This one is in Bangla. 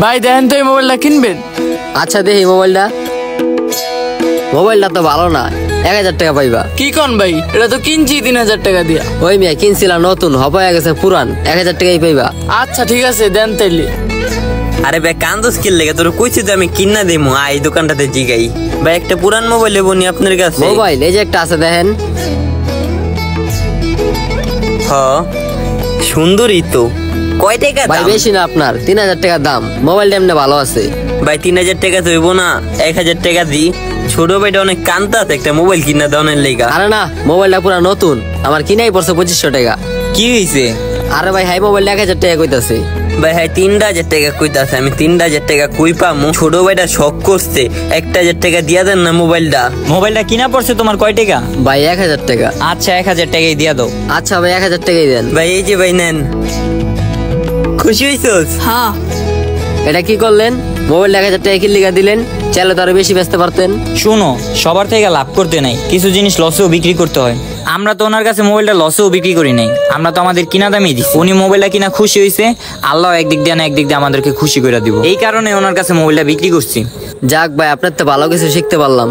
ভাই দেখেন তো এই মোবাইলটা কিনবেন? আচ্ছা দেখি মোবাইলটা তো ভালো না, 1000 টাকা পাইবা। কি কন ভাই, এটা তো কিনছি 3000 টাকা দিয়া। ওই মিয়া কিনছিলা নতুন, হয়ে গেছে পুরান, 1000 টাকাই পাইবা। আচ্ছা ঠিক আছে দেন তাইলে। আরে ভাই কান্দোস কি লেগে, তোর কইছি তো আমি কিনা দিমু, এই দোকানটাতে জিগাই। ভাই একটা পুরান মোবাইল লেবো নি আপনার কাছে? মোবাইল এই যে একটা আছে দেখেন। হ সুন্দরই তো। কয় টাকা ভাই দাম? বেশি না আপনার, 3000 টাকা দাম। মোবাইলটা এমনি ভালো আছে। ভাই 3000 টাকা তো হইব না, 1000 টাকা দি। ছোট ভাইটা অনেক কান্তাছে, একটা মোবাইল কিনা দেওয়ার লেগা। আরে না, মোবাইলটা পুরা নতুন, আমার কিনাই পড়ছে 2500 টাকা। কি হইছে? আরে ভাই হাই মোবাইলটা 1000 টাকা কইতাছে। ভাই হ্যাঁ 3000 টাকা কইতাছে, আমি 3000 টাকা কই পামু? ছোট ভাইটা শখ করছে, 1000 টাকা দিয়া দেন না মোবাইলটা। মোবাইলটা কিনা পড়ছে তোমার কয় টাকা? ভাই 1000 টাকা। আচ্ছা 1000 টাকাই দিয়া দাও। আচ্ছা ভাই 1000 টাকাই দেন। ভাই এই যে ভাই নেন। খুশি হইছস? হ্যাঁ। এটা কি করলেন? মোবাইলটা 1000 টাকা কি লিগা দিলেন? চাইলে তো আরো বেশি বেচতে পারতেন। শুনো, সবার থেকে লাভ করতে নাই, কিছু জিনিস লসেও বিক্রি করতে হয়। আমরা তো ওনার কাছে মোবাইলটা লসেও বিক্রি করি নাই, আমরা তো আমাদের কিনা দামই দিছি। উনি মোবাইলটা কিনা খুশি হয়েছে, আল্লাহ একদিক দিয়ে না একদিক দিয়ে আমাদেরকে খুশি করে দিব, এই কারণে ওনার কাছে মোবাইলটা বিক্রি করছি। যাক ভাই, আপনার তো ভালো কিছু শিখতে পারলাম।